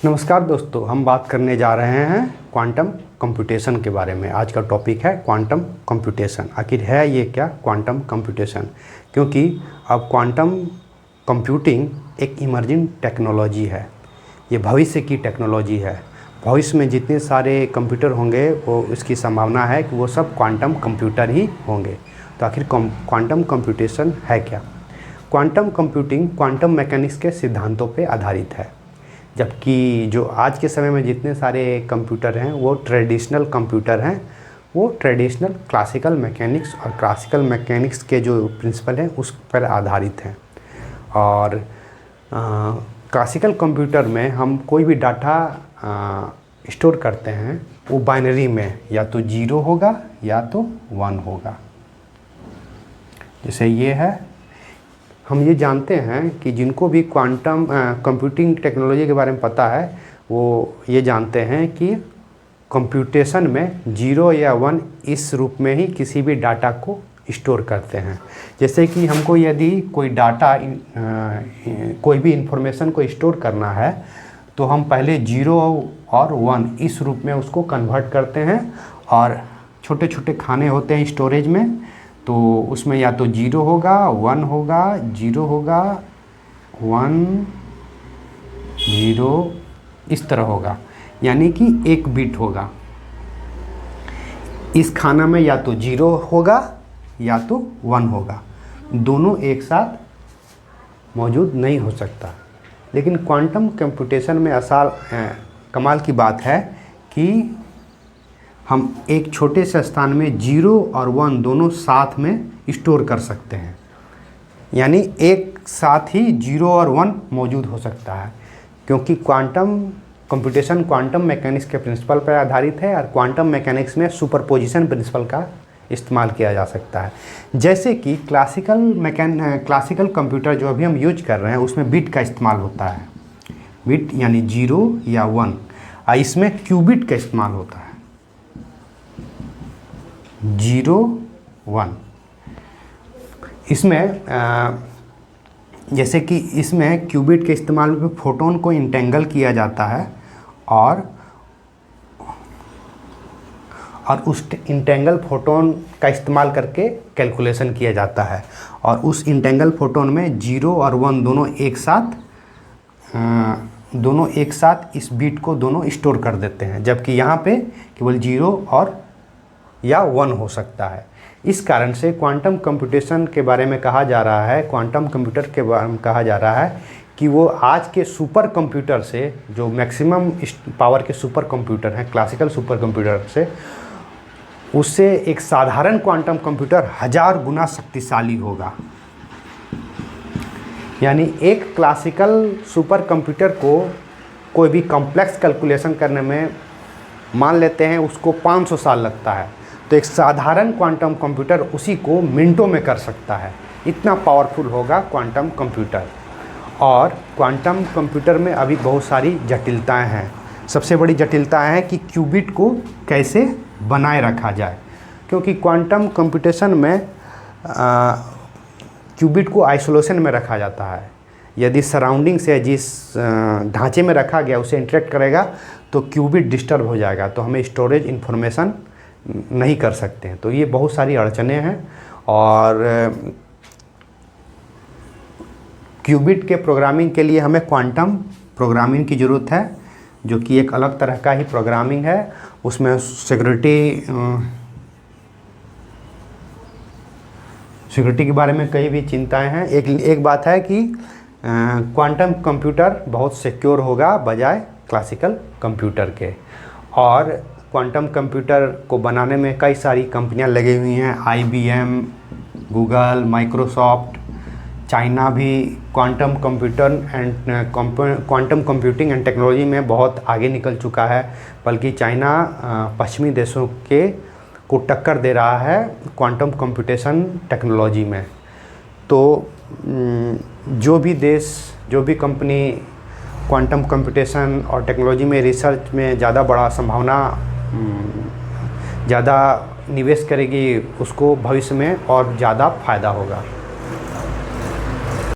नमस्कार दोस्तों, हम बात करने जा रहे हैं क्वांटम कंप्यूटेशन के बारे में। आज का टॉपिक है क्वांटम कंप्यूटेशन। आखिर है ये क्या क्वांटम कंप्यूटेशन? क्योंकि अब क्वांटम कंप्यूटिंग एक इमर्जिंग टेक्नोलॉजी है, ये भविष्य की टेक्नोलॉजी है। भविष्य में जितने सारे कंप्यूटर होंगे वो इसकी संभावना है कि वो सब क्वांटम कंप्यूटर ही होंगे। तो आखिर क्वांटम कंप्यूटेशन है क्या? क्वांटम कंप्यूटिंग क्वांटम मैकेनिक्स के सिद्धांतों पर आधारित है, जबकि जो आज के समय में जितने सारे कंप्यूटर हैं वो ट्रेडिशनल कंप्यूटर हैं, वो ट्रेडिशनल क्लासिकल मैकेनिक्स और क्लासिकल मैकेनिक्स के जो प्रिंसिपल हैं उस पर आधारित हैं। और क्लासिकल कंप्यूटर में हम कोई भी डाटा स्टोर करते हैं वो बाइनरी में या तो 0 होगा या तो 1 होगा। जैसे ये है, हम ये जानते हैं कि जिनको भी क्वांटम कंप्यूटिंग टेक्नोलॉजी के बारे में पता है वो ये जानते हैं कि कंप्यूटेशन में 0 या 1 इस रूप में ही किसी भी डाटा को स्टोर करते हैं। जैसे कि हमको यदि कोई डाटा कोई भी इंफॉर्मेशन को स्टोर करना है तो हम पहले 0 और 1 इस रूप में उसको कन्वर्ट करते हैं, और छोटे छोटे खाने होते हैं स्टोरेज में, तो उसमें या तो 0 होगा, 1 होगा, 0 होगा, 1, 0 इस तरह होगा, यानी कि एक बिट होगा। इस खाना में या तो 0 होगा या तो 1 होगा, दोनों एक साथ मौजूद नहीं हो सकता। लेकिन क्वांटम कंप्यूटेशन में कमाल की बात है कि हम एक छोटे से स्थान में 0 और 1 दोनों साथ में स्टोर कर सकते हैं, यानी एक साथ ही 0 और 1 मौजूद हो सकता है। क्योंकि क्वांटम कंप्यूटेशन क्वांटम मैकेनिक्स के प्रिंसिपल पर आधारित है, और क्वांटम मैकेनिक्स में सुपरपोजिशन प्रिंसिपल का इस्तेमाल किया जा सकता है। जैसे कि क्लासिकल कंप्यूटर जो अभी हम यूज कर रहे हैं उसमें बिट का इस्तेमाल होता है, बिट यानी 0 या 1, और इसमें क्यूबिट का इस्तेमाल होता है, 0, 1। इसमें जैसे कि इसमें क्यूबिट के इस्तेमाल में फोटोन को इंटेंगल किया जाता है, और उस इंटेंगल फोटोन का इस्तेमाल करके कैलकुलेशन किया जाता है, और उस इंटेंगल फोटोन में 0 और 1 दोनों एक साथ इस बिट को दोनों स्टोर कर देते हैं, जबकि यहाँ पे केवल 0 और या 1 हो सकता है। इस कारण से क्वांटम कंप्यूटेशन के बारे में कहा जा रहा है, क्वांटम कंप्यूटर के बारे में कहा जा रहा है कि वो आज के सुपर कंप्यूटर से, जो मैक्सिमम पावर के सुपर कंप्यूटर हैं क्लासिकल सुपर कंप्यूटर से, उससे एक साधारण क्वांटम कंप्यूटर 1000 गुना शक्तिशाली होगा। यानी एक क्लासिकल सुपर कंप्यूटर को कोई भी कॉम्प्लेक्स कैलकुलेशन करने में मान लेते हैं उसको 500 साल लगता है, तो एक साधारण क्वांटम कंप्यूटर उसी को मिनटों में कर सकता है। इतना पावरफुल होगा क्वांटम कंप्यूटर। और क्वांटम कंप्यूटर में अभी बहुत सारी जटिलताएं हैं। सबसे बड़ी जटिलता है कि क्यूबिट को कैसे बनाए रखा जाए, क्योंकि क्वांटम कंप्यूटेशन में क्यूबिट को आइसोलेशन में रखा जाता है। यदि सराउंडिंग से जिस ढांचे में रखा गया उसे इंटरेक्ट करेगा तो क्यूबिट डिस्टर्ब हो जाएगा, तो हमें स्टोरेज इन्फॉर्मेशन नहीं कर सकते हैं। तो ये बहुत सारी अड़चनें हैं, और क्यूबिट के प्रोग्रामिंग के लिए हमें क्वांटम प्रोग्रामिंग की ज़रूरत है, जो कि एक अलग तरह का ही प्रोग्रामिंग है। उसमें सिक्योरिटी के बारे में कई भी चिंताएं हैं। एक बात है कि क्वांटम कंप्यूटर बहुत सिक्योर होगा बजाय क्लासिकल कंप्यूटर के। और क्वांटम कंप्यूटर को बनाने में कई सारी कंपनियां लगी हुई हैं, IBM, गूगल, माइक्रोसॉफ्ट। चाइना भी क्वांटम कंप्यूटिंग एंड टेक्नोलॉजी में बहुत आगे निकल चुका है, बल्कि चाइना पश्चिमी देशों को टक्कर दे रहा है क्वांटम कंप्यूटेशन टेक्नोलॉजी में। तो जो भी देश, जो भी कंपनी क्वांटम कंप्यूटेशन और टेक्नोलॉजी में रिसर्च में ज़्यादा निवेश करेगी उसको भविष्य में और ज़्यादा फ़ायदा होगा।